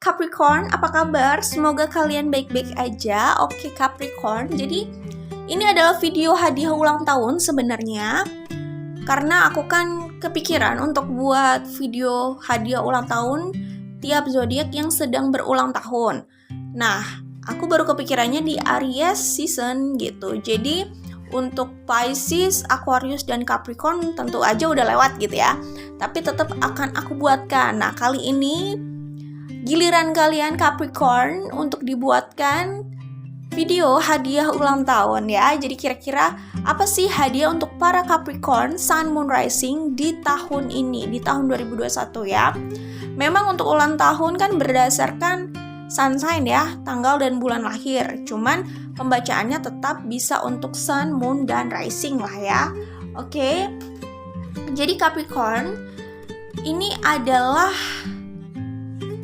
Capricorn, apa kabar? Semoga kalian baik-baik aja. Oke Capricorn, jadi ini adalah video hadiah ulang tahun sebenarnya. Karena aku kan kepikiran untuk buat video hadiah ulang tahun tiap zodiak yang sedang berulang tahun. Nah, aku baru kepikirannya di Aries season gitu. Jadi untuk Pisces, Aquarius, dan Capricorn tentu aja udah lewat gitu ya. Tapi tetap akan aku buatkan. Nah, kali ini giliran kalian Capricorn untuk dibuatkan video hadiah ulang tahun ya. Jadi kira-kira apa sih hadiah untuk para Capricorn Sun Moon Rising di tahun ini, di tahun 2021 ya. Memang untuk ulang tahun kan berdasarkan sun sign ya, tanggal dan bulan lahir. Cuman pembacaannya tetap bisa untuk Sun, Moon, dan Rising lah ya. Oke. Jadi Capricorn, ini adalah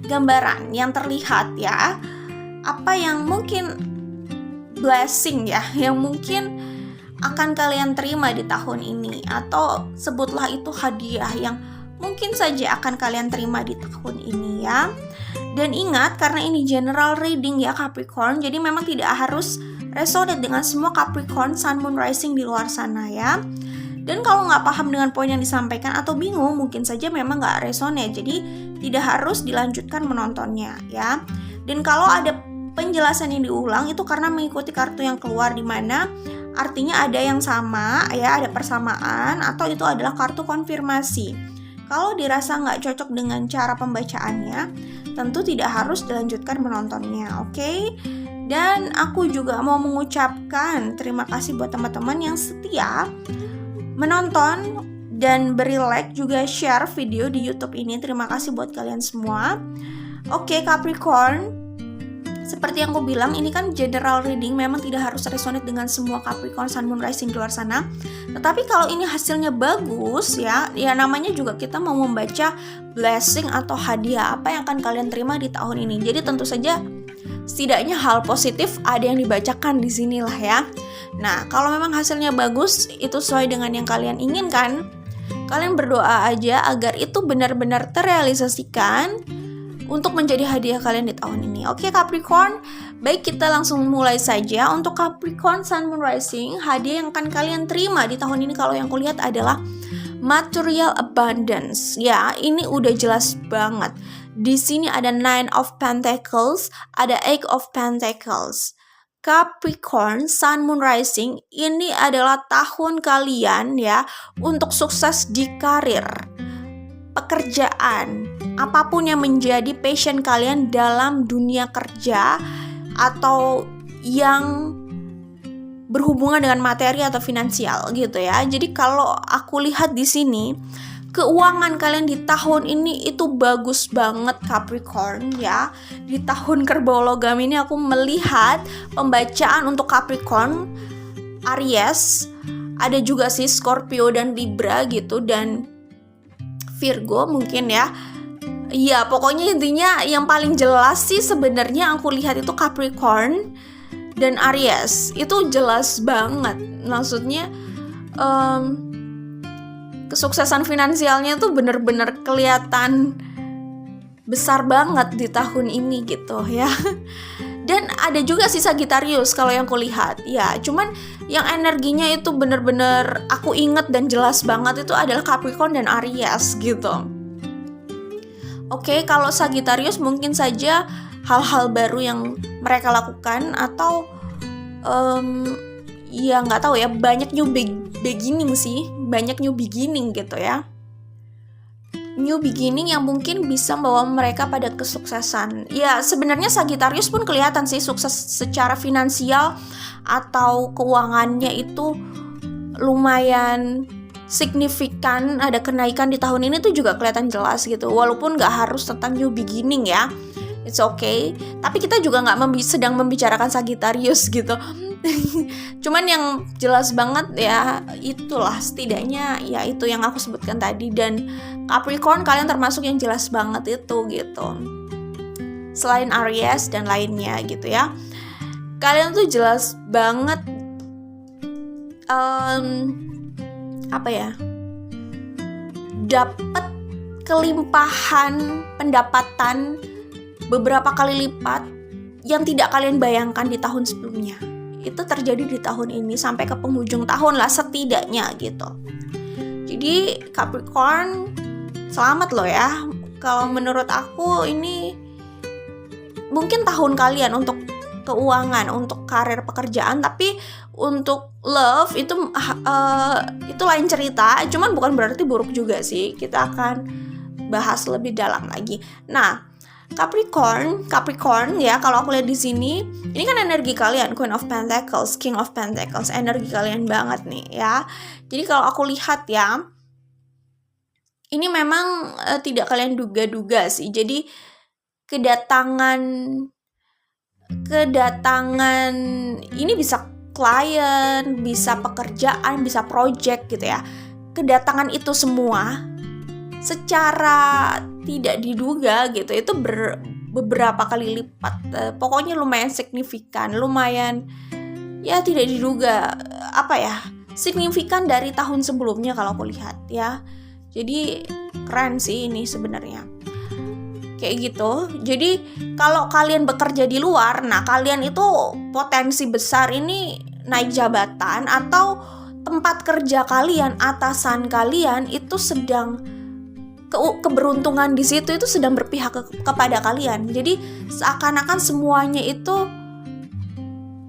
gambaran yang terlihat ya. Apa yang mungkin blessing ya, yang mungkin akan kalian terima di tahun ini. Atau sebutlah itu hadiah yang mungkin saja akan kalian terima di tahun ini ya. Dan ingat, karena ini general reading ya Capricorn, jadi memang tidak harus resonate dengan semua Capricorn Sun Moon Rising di luar sana ya. Dan kalau nggak paham dengan poin yang disampaikan atau bingung, mungkin saja memang nggak resonate, jadi tidak harus dilanjutkan menontonnya ya. Dan kalau ada penjelasan yang diulang, itu karena mengikuti kartu yang keluar, di mana artinya ada yang sama ya, ada persamaan, atau itu adalah kartu konfirmasi. Kalau dirasa nggak cocok dengan cara pembacaannya, tentu tidak harus dilanjutkan menontonnya, oke? Dan aku juga mau mengucapkan terima kasih buat teman-teman yang setia menonton dan beri like, juga share video di YouTube ini. Terima kasih buat kalian semua. Oke Capricorn, seperti yang aku bilang, ini kan general reading, memang tidak harus resonate dengan semua Capricorn Sun Moon Rising di luar sana. Tetapi kalau ini hasilnya bagus ya namanya juga kita mau membaca blessing atau hadiah apa yang akan kalian terima di tahun ini. Jadi tentu saja setidaknya hal positif ada yang dibacakan di sinilah ya. Nah, kalau memang hasilnya bagus, itu sesuai dengan yang kalian inginkan, kalian berdoa aja agar itu benar-benar terrealisasikan untuk menjadi hadiah kalian di tahun ini. Oke Capricorn, baik kita langsung mulai saja. Untuk Capricorn Sun Moon Rising, hadiah yang akan kalian terima di tahun ini kalau yang kulihat adalah material abundance. Ya, ini udah jelas banget. Di sini ada Nine of Pentacles, ada Eight of Pentacles. Capricorn Sun Moon Rising, ini adalah tahun kalian ya untuk sukses di karir, pekerjaan, apapun yang menjadi passion kalian dalam dunia kerja atau yang berhubungan dengan materi atau finansial gitu ya. Jadi kalau aku lihat di sini, keuangan kalian di tahun ini itu bagus banget Capricorn ya. Di tahun kerbau logam ini aku melihat pembacaan untuk Capricorn, Aries, ada juga sih Scorpio dan Libra gitu, dan Virgo mungkin ya. Iya, pokoknya intinya yang paling jelas sih sebenarnya aku lihat itu Capricorn dan Aries. Itu jelas banget. Maksudnya kesuksesan finansialnya tuh bener-bener kelihatan besar banget di tahun ini gitu ya. Dan ada juga sih Sagittarius kalau yang kulihat. Ya, cuman yang energinya itu bener-bener aku inget dan jelas banget itu adalah Capricorn dan Aries gitu. Oke, kalau Sagittarius mungkin saja hal-hal baru yang mereka lakukan, atau ya nggak tahu ya, banyak new beginning sih, banyak new beginning gitu ya. New beginning yang mungkin bisa membawa mereka pada kesuksesan. Ya sebenarnya Sagittarius pun kelihatan sih sukses secara finansial atau keuangannya itu lumayan signifikan, ada kenaikan di tahun ini tuh juga kelihatan jelas gitu. Walaupun nggak harus tentang new beginning ya, it's okay. Tapi kita juga nggak sedang membicarakan Sagittarius gitu. Cuman yang jelas banget ya itulah, setidaknya ya itu yang aku sebutkan tadi. Dan Capricorn kalian termasuk yang jelas banget itu gitu. Selain Aries dan lainnya gitu ya, kalian tuh jelas banget dapat kelimpahan pendapatan beberapa kali lipat yang tidak kalian bayangkan di tahun sebelumnya. Itu terjadi di tahun ini sampai ke penghujung tahun lah setidaknya gitu. Jadi Capricorn, selamat loh ya. Kalau menurut aku ini mungkin tahun kalian untuk keuangan, untuk karir pekerjaan, tapi untuk love itu lain cerita. Cuman bukan berarti buruk juga sih. Kita akan bahas lebih dalam lagi. Nah, Capricorn ya, kalau aku lihat di sini, ini kan energi kalian, Queen of Pentacles, King of Pentacles, energi kalian banget nih ya. Jadi kalau aku lihat ya, ini memang tidak kalian duga-duga sih. Jadi kedatangan ini bisa klien, bisa pekerjaan, bisa project gitu ya. Kedatangan itu semua secara tidak diduga gitu, itu beberapa kali lipat, pokoknya lumayan signifikan, lumayan ya tidak diduga, signifikan dari tahun sebelumnya kalau aku lihat ya. Jadi keren sih ini sebenarnya kayak gitu. Jadi kalau kalian bekerja di luar, nah kalian itu potensi besar ini naik jabatan, atau tempat kerja kalian, atasan kalian itu sedang keberuntungan di situ itu sedang berpihak kepada kalian. Jadi seakan-akan semuanya itu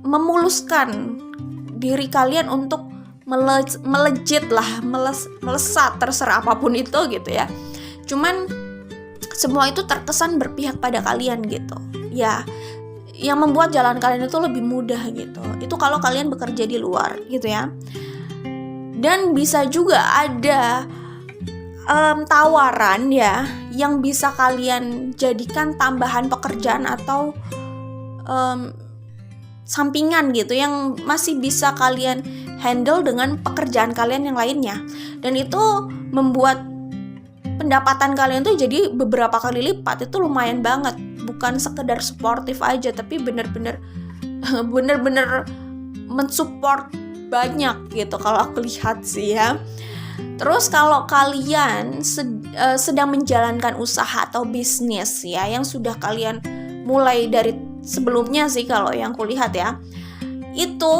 memuluskan diri kalian untuk melejit lah, melesat, terserah apapun itu gitu ya. Cuman semua itu terkesan berpihak pada kalian gitu ya, yang membuat jalan kalian itu lebih mudah gitu. Itu kalau kalian bekerja di luar gitu ya. Dan bisa juga ada tawaran ya yang bisa kalian jadikan tambahan pekerjaan atau sampingan gitu, yang masih bisa kalian handle dengan pekerjaan kalian yang lainnya. Dan itu membuat pendapatan kalian tuh jadi beberapa kali lipat. Itu lumayan banget, bukan sekedar suportif aja, tapi bener-bener mensupport banyak gitu kalau aku lihat sih ya. Terus kalau kalian sedang menjalankan usaha atau bisnis ya, yang sudah kalian mulai dari sebelumnya sih kalau yang kulihat ya, itu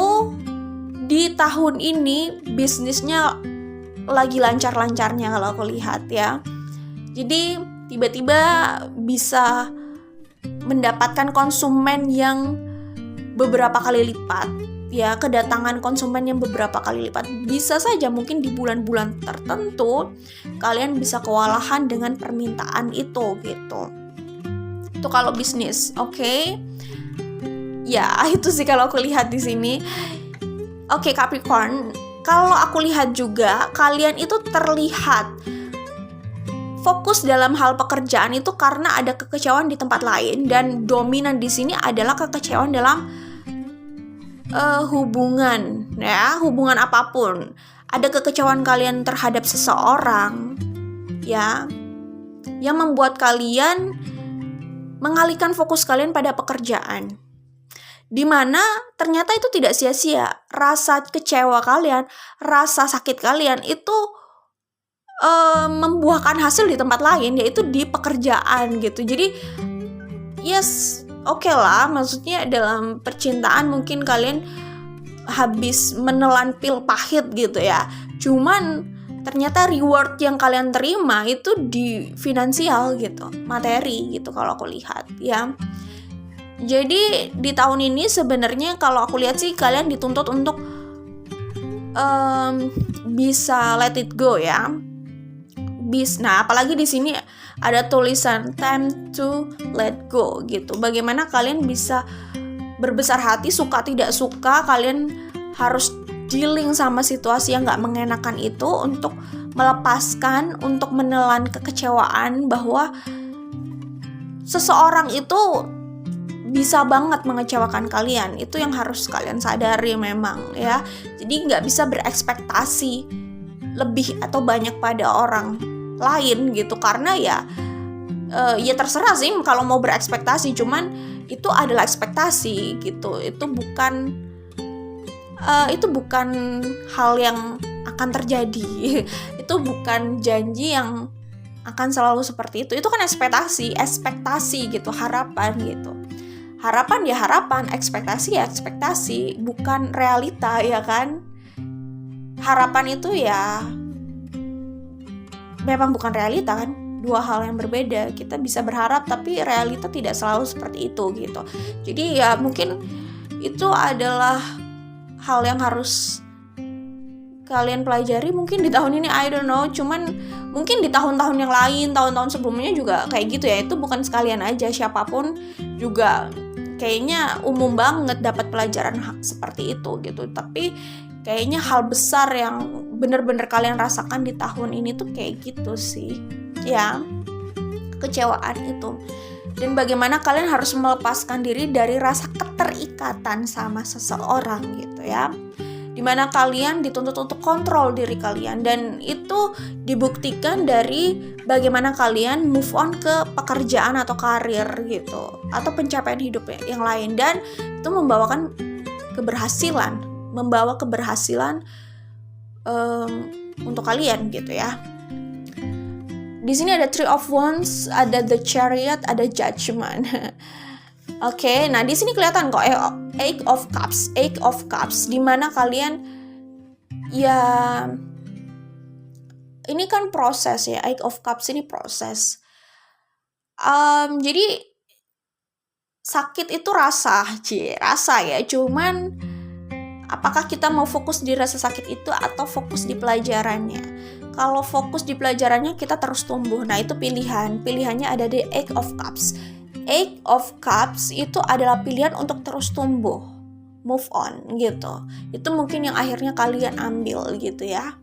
di tahun ini bisnisnya lagi lancar-lancarnya kalau aku lihat ya. Jadi tiba-tiba bisa mendapatkan konsumen yang beberapa kali lipat ya, kedatangan konsumen yang beberapa kali lipat. Bisa saja mungkin di bulan-bulan tertentu kalian bisa kewalahan dengan permintaan itu gitu. Itu kalau bisnis, oke? Ya, itu sih kalau aku lihat di sini. Oke, Capricorn, kalau aku lihat juga kalian itu terlihat fokus dalam hal pekerjaan itu karena ada kekecewaan di tempat lain, dan dominan di sini adalah kekecewaan dalam hubungan ya, hubungan apapun. Ada kekecewaan kalian terhadap seseorang ya, yang membuat kalian mengalihkan fokus kalian pada pekerjaan, dimana ternyata itu tidak sia-sia. Rasa kecewa kalian, rasa sakit kalian itu membuahkan hasil di tempat lain, yaitu di pekerjaan gitu. Jadi yes, oke lah, maksudnya dalam percintaan mungkin kalian habis menelan pil pahit gitu ya. Cuman ternyata reward yang kalian terima itu di finansial gitu, materi gitu kalau aku lihat ya. Jadi di tahun ini sebenarnya kalau aku lihat sih kalian dituntut untuk bisa let it go ya. Nah, apalagi di sini ada tulisan time to let go gitu. Bagaimana kalian bisa berbesar hati, suka tidak suka kalian harus dealing sama situasi yang gak mengenakan itu, untuk melepaskan, untuk menelan kekecewaan bahwa seseorang itu bisa banget mengecewakan kalian. Itu yang harus kalian sadari memang ya. Jadi gak bisa berekspektasi lebih atau banyak pada orang lain gitu, karena ya terserah sih kalau mau berekspektasi, cuman itu adalah ekspektasi gitu. Itu bukan hal yang akan terjadi. Itu bukan janji yang akan selalu seperti itu kan ekspektasi gitu, harapan gitu. Harapan ya harapan, ekspektasi ya ekspektasi, bukan realita ya kan. Harapan itu ya memang bukan realita kan, dua hal yang berbeda. Kita bisa berharap tapi realita tidak selalu seperti itu gitu. Jadi ya mungkin itu adalah hal yang harus kalian pelajari mungkin di tahun ini, I don't know, cuman mungkin di tahun-tahun yang lain, tahun-tahun sebelumnya juga kayak gitu ya. Itu bukan sekalian aja, siapapun juga kayaknya umum banget dapat pelajaran seperti itu gitu. Tapi kayaknya hal besar yang bener-bener kalian rasakan di tahun ini tuh kayak gitu sih ya, kekecewaan itu. Dan bagaimana kalian harus melepaskan diri dari rasa keterikatan sama seseorang gitu ya, dimana kalian dituntut untuk kontrol diri kalian, dan itu dibuktikan dari bagaimana kalian move on ke pekerjaan atau karir gitu, atau pencapaian hidup yang lain, dan itu membawa keberhasilan untuk kalian gitu ya. Di sini ada Three of Wands, ada The Chariot, ada Judgment. Oke, nah di sini kelihatan kok Eight of Cups, di mana kalian ya ini kan proses ya, Eight of Cups ini proses. Jadi sakit itu rasa ya, cuman apakah kita mau fokus di rasa sakit itu atau fokus di pelajarannya? Kalau fokus di pelajarannya kita terus tumbuh. Nah, itu pilihannya ada di Eight of Cups. Eight of Cups itu adalah pilihan untuk terus tumbuh, move on gitu. Itu mungkin yang akhirnya kalian ambil gitu ya.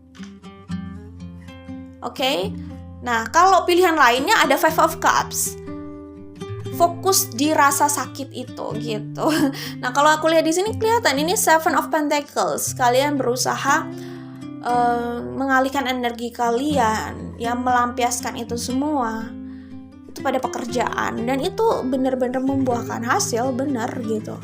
Oke. Nah, kalau pilihan lainnya ada Five of Cups. Fokus di rasa sakit itu gitu. Nah, kalau aku lihat di sini kelihatan ini Seven of Pentacles. Kalian berusaha mengalihkan energi kalian, ya melampiaskan itu semua itu pada pekerjaan, dan itu benar-benar membuahkan hasil, benar gitu.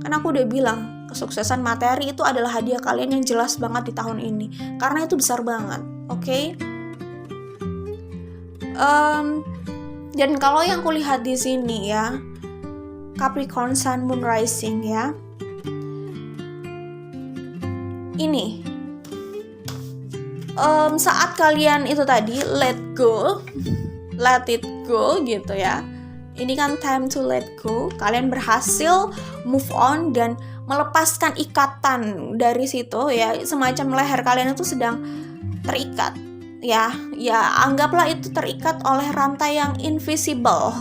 Kan aku udah bilang kesuksesan materi itu adalah hadiah kalian yang jelas banget di tahun ini, karena itu besar banget. Oke? Dan kalau yang aku lihat di sini ya, Capricorn Sun Moon Rising ya, ini saat kalian itu tadi let it go gitu ya, ini kan time to let go. Kalian berhasil move on dan melepaskan ikatan dari situ ya, semacam leher kalian itu sedang terikat ya anggaplah itu terikat oleh rantai yang invisible.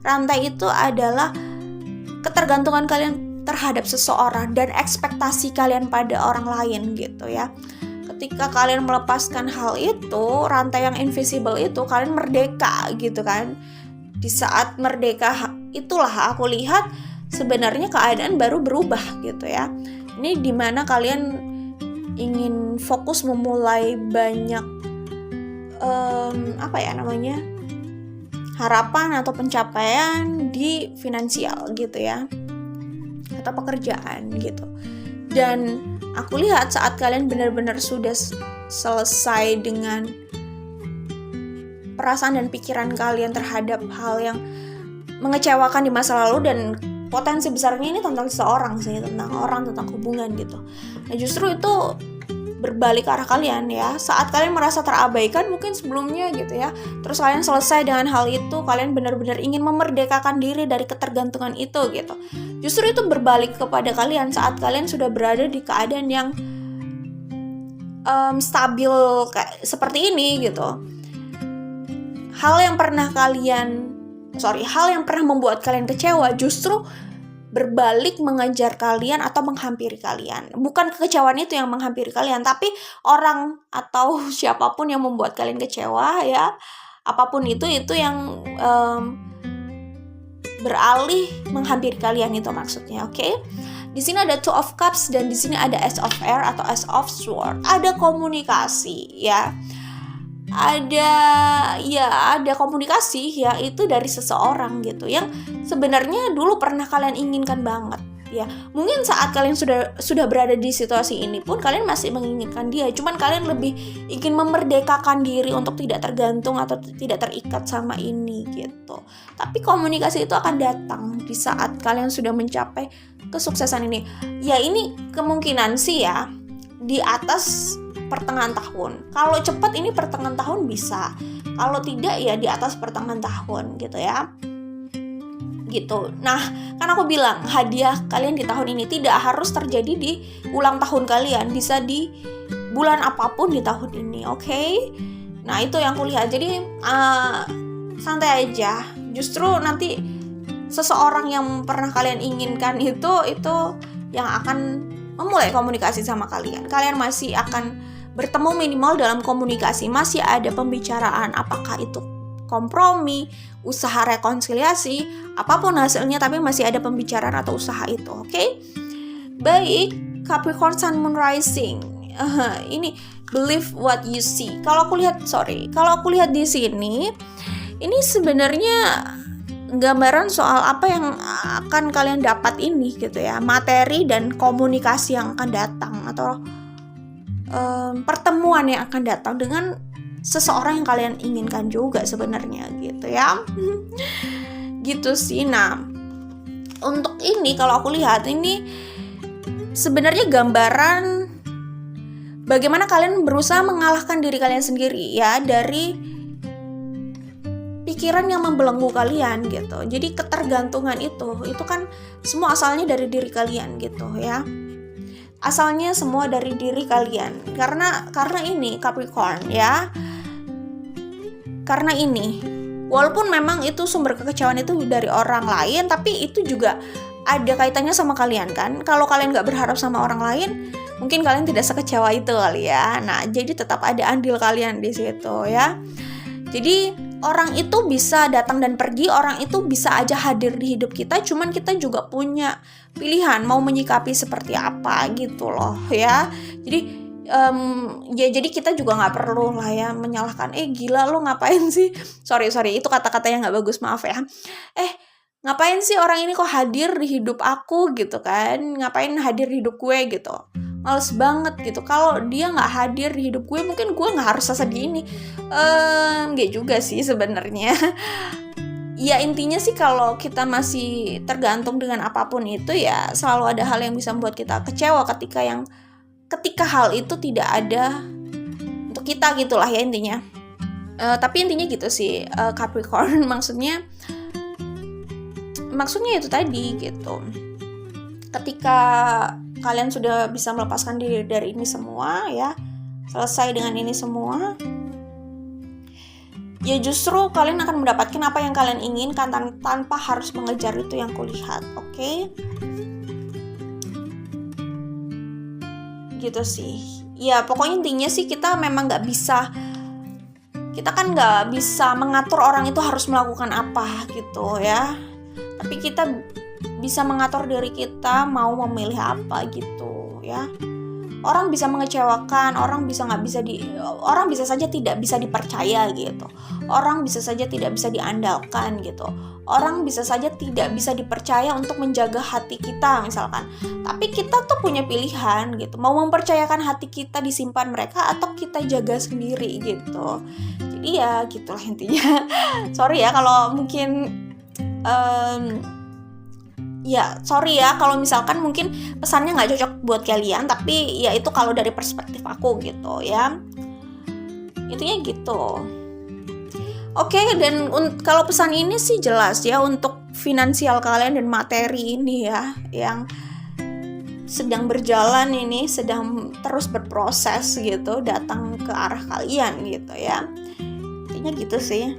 Rantai itu adalah ketergantungan kalian terhadap seseorang dan ekspektasi kalian pada orang lain gitu ya. Ketika kalian melepaskan hal itu, rantai yang invisible itu, kalian merdeka gitu kan. Di saat merdeka itulah aku lihat sebenarnya keadaan baru berubah gitu ya. Ini dimana kalian ingin fokus memulai banyak harapan atau pencapaian di finansial gitu ya, atau pekerjaan gitu. Dan aku lihat saat kalian benar-benar sudah selesai dengan perasaan dan pikiran kalian terhadap hal yang mengecewakan di masa lalu, dan potensi besarnya ini tentang seseorang sih, tentang orang, tentang hubungan gitu. Nah, justru itu berbalik ke arah kalian ya. Saat kalian merasa terabaikan mungkin sebelumnya gitu ya, terus kalian selesai dengan hal itu, kalian benar-benar ingin memerdekakan diri dari ketergantungan itu gitu. Justru itu berbalik kepada kalian saat kalian sudah berada di keadaan yang stabil kayak seperti ini gitu. Hal yang pernah membuat kalian kecewa justru berbalik mengejar kalian atau menghampiri kalian. Bukan kekecewaan itu yang menghampiri kalian, tapi orang atau siapapun yang membuat kalian kecewa ya, apapun itu yang beralih menghampiri kalian itu maksudnya, oke? Di sini ada Two of Cups dan di sini ada Ace of Air atau Ace of Sword. Ada komunikasi ya. Ada komunikasi ya, itu dari seseorang gitu yang sebenarnya dulu pernah kalian inginkan banget ya. Mungkin saat kalian sudah berada di situasi ini pun kalian masih menginginkan dia, cuman kalian lebih ingin memerdekakan diri untuk tidak tergantung atau tidak terikat sama ini gitu. Tapi komunikasi itu akan datang di saat kalian sudah mencapai kesuksesan ini. Ya ini kemungkinan sih ya di atas pertengahan tahun. Kalau cepat ini pertengahan tahun bisa. Kalau tidak ya di atas pertengahan tahun gitu ya. Gitu. Nah, kan aku bilang hadiah kalian di tahun ini tidak harus terjadi di ulang tahun kalian, bisa di bulan apapun di tahun ini, oke? Nah, itu yang aku lihat. Jadi santai aja. Justru nanti seseorang yang pernah kalian inginkan itu yang akan memulai komunikasi sama kalian. Kalian masih akan bertemu minimal dalam komunikasi, masih ada pembicaraan, apakah itu kompromi, usaha rekonsiliasi, apapun hasilnya, tapi masih ada pembicaraan atau usaha itu, oke? Baik, Capricorn Sun Moon Rising. Ini believe what you see. Kalau aku lihat di sini, ini sebenarnya gambaran soal apa yang akan kalian dapat ini gitu ya, materi dan komunikasi yang akan datang atau pertemuan yang akan datang dengan seseorang yang kalian inginkan juga sebenarnya gitu ya. Gitu sih. Nah, untuk ini kalau aku lihat ini sebenarnya gambaran bagaimana kalian berusaha mengalahkan diri kalian sendiri ya dari pikiran yang membelenggu kalian gitu. Jadi ketergantungan itu kan semua asalnya dari diri kalian gitu ya. Asalnya semua dari diri kalian. Karena ini Capricorn ya. Karena ini, walaupun memang itu sumber kekecewaan itu dari orang lain, tapi itu juga ada kaitannya sama kalian kan. Kalau kalian gak berharap sama orang lain, mungkin kalian tidak sekecewa itu kali ya. Nah, jadi tetap ada andil kalian di situ ya. Jadi orang itu bisa datang dan pergi, orang itu bisa aja hadir di hidup kita, cuman kita juga punya pilihan mau menyikapi seperti apa gitu loh ya. Jadi kita juga nggak perlu lah ya menyalahkan, gila lo ngapain sih, sorry itu kata-kata yang nggak bagus, maaf ya, ngapain sih orang ini kok hadir di hidup aku gitu kan, ngapain hadir di hidup gue gitu, males banget gitu. Kalau dia nggak hadir di hidup gue, mungkin gue nggak harus sesedih ini. Nggak juga sih sebenarnya. Ya intinya sih kalau kita masih tergantung dengan apapun itu ya selalu ada hal yang bisa membuat kita kecewa ketika hal itu tidak ada untuk kita gitulah ya intinya. Tapi intinya gitu sih Capricorn, maksudnya itu tadi gitu. Ketika kalian sudah bisa melepaskan diri dari ini semua ya, selesai dengan ini semua, ya justru kalian akan mendapatkan apa yang kalian inginkan tanpa harus mengejar itu yang kulihat, oke? Gitu sih. Ya pokoknya intinya sih kita memang nggak bisa mengatur orang itu harus melakukan apa gitu ya. Tapi kita bisa mengatur diri kita mau memilih apa gitu ya. Orang bisa mengecewakan, orang bisa saja tidak bisa dipercaya gitu. Orang bisa saja tidak bisa diandalkan gitu. Orang bisa saja tidak bisa dipercaya untuk menjaga hati kita misalkan. Tapi kita tuh punya pilihan gitu. Mau mempercayakan hati kita disimpan mereka atau kita jaga sendiri gitu. Jadi ya gitulah intinya. Sorry ya kalau mungkin sorry ya kalau misalkan mungkin pesannya nggak cocok buat kalian, tapi ya itu kalau dari perspektif aku gitu ya, intinya gitu. Oke, dan kalau pesan ini sih jelas ya untuk finansial kalian dan materi ini ya yang sedang berjalan ini, sedang terus berproses gitu datang ke arah kalian gitu ya, intinya gitu sih.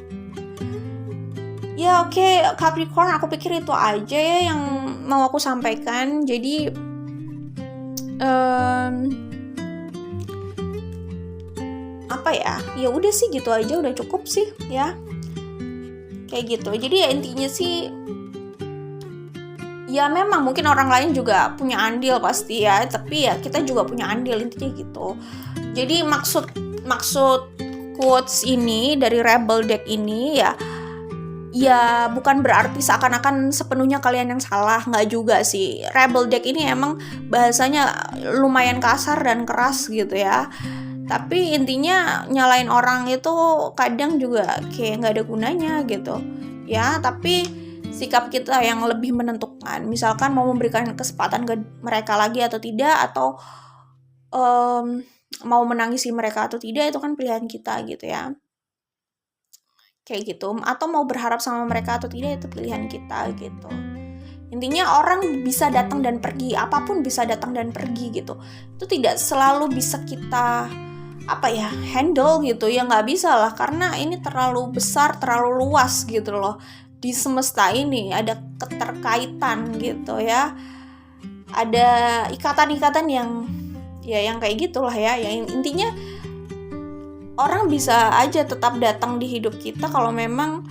Ya oke, Capricorn, aku pikir itu aja ya yang mau aku sampaikan. Jadi apa ya? Ya udah sih gitu aja, udah cukup sih ya. Kayak gitu. Jadi ya intinya sih ya memang mungkin orang lain juga punya andil pasti ya, tapi ya kita juga punya andil, intinya gitu. Jadi maksud quotes ini dari Rebel Deck ini ya ya bukan berarti seakan-akan sepenuhnya kalian yang salah, nggak juga sih. Rebel deck ini emang bahasanya lumayan kasar dan keras gitu ya. Tapi intinya nyalain orang itu kadang juga kayak nggak ada gunanya gitu ya. Tapi sikap kita yang lebih menentukan. Misalkan mau memberikan kesempatan ke mereka lagi atau tidak, atau mau menangisi mereka atau tidak, itu kan pilihan kita gitu ya. Kayak gitu. Atau mau berharap sama mereka atau tidak, itu pilihan kita gitu. Intinya orang bisa datang dan pergi, apapun bisa datang dan pergi gitu. Itu tidak selalu bisa kita handle gitu ya, nggak bisa lah, karena ini terlalu besar, terlalu luas gitu loh. Di semesta ini ada keterkaitan gitu ya, ada ikatan-ikatan yang kayak gitulah ya. Yang intinya orang bisa aja tetap datang di hidup kita kalau memang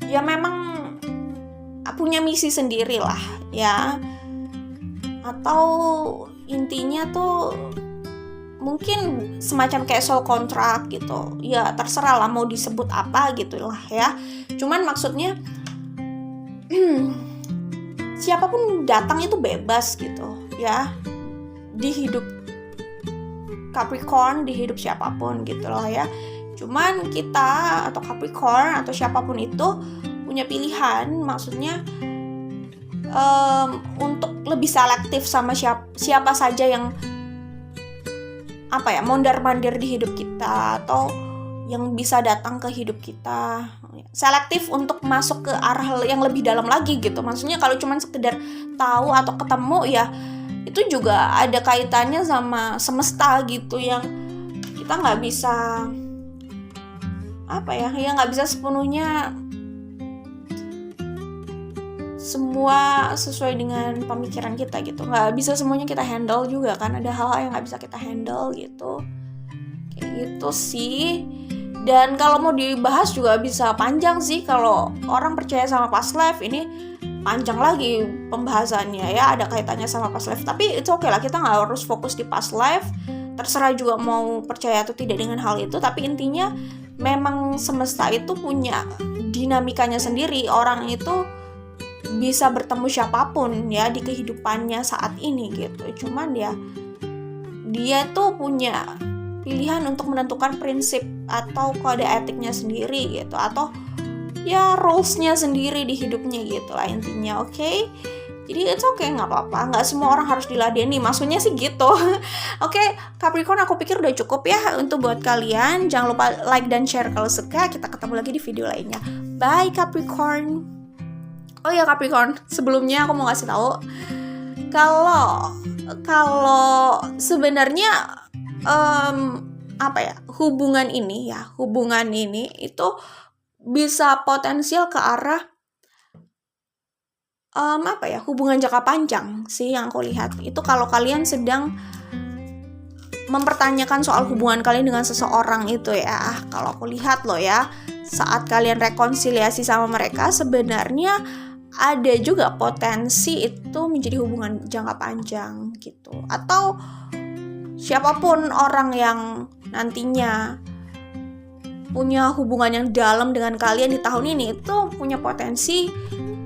ya memang punya misi sendiri lah ya, atau intinya tuh mungkin semacam kayak soul contract gitu ya, terserah lah mau disebut apa gitu lah ya. Cuman maksudnya siapapun datang itu bebas gitu ya, di hidup Capricorn, di hidup siapapun gitu loh ya. Cuman kita atau Capricorn atau siapapun itu punya pilihan, maksudnya untuk lebih selektif sama siapa saja yang mondar-mandir di hidup kita atau yang bisa datang ke hidup kita. Selektif untuk masuk ke arah yang lebih dalam lagi gitu. Maksudnya kalau cuma sekedar tahu atau ketemu ya, itu juga ada kaitannya sama semesta gitu, yang kita nggak bisa nggak bisa sepenuhnya semua sesuai dengan pemikiran kita gitu. Nggak bisa semuanya kita handle juga kan, ada hal-hal yang nggak bisa kita handle gitu. Kayak gitu sih. Dan kalau mau dibahas juga bisa panjang sih. Kalau orang percaya sama past life, ini panjang lagi pembahasannya ya, ada kaitannya sama past life. Tapi itu oke lah, kita nggak harus fokus di past life. Terserah juga mau percaya atau tidak dengan hal itu. Tapi intinya memang semesta itu punya dinamikanya sendiri. Orang itu bisa bertemu siapapun ya di kehidupannya saat ini gitu. Cuman dia tuh punya pilihan untuk menentukan prinsip atau kode etiknya sendiri gitu, atau ya rules-nya sendiri di hidupnya gitu lah intinya. Oke? Jadi it's okay, nggak apa-apa, nggak semua orang harus diladeni, maksudnya sih gitu. Oke, Capricorn, aku pikir udah cukup ya untuk buat kalian. Jangan lupa like dan share kalau suka. Kita ketemu lagi di video lainnya. Bye Capricorn. Oh ya Capricorn, sebelumnya aku mau kasih tahu kalau sebenarnya hubungan ini itu bisa potensial ke arah hubungan jangka panjang sih yang aku lihat. Itu kalau kalian sedang mempertanyakan soal hubungan kalian dengan seseorang itu ya. Kalau aku lihat loh ya, saat kalian rekonsiliasi sama mereka, sebenarnya ada juga potensi itu menjadi hubungan jangka panjang gitu. Atau siapapun orang yang nantinya punya hubungan yang dalam dengan kalian di tahun ini, itu punya potensi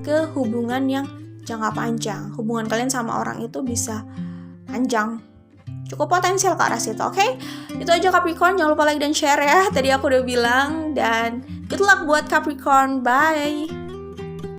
ke hubungan yang jangka panjang. Hubungan kalian sama orang itu bisa panjang, cukup potensial ke arah situ. Oke? Itu aja Capricorn, jangan lupa like dan share ya, tadi aku udah bilang. Dan good luck buat Capricorn, bye.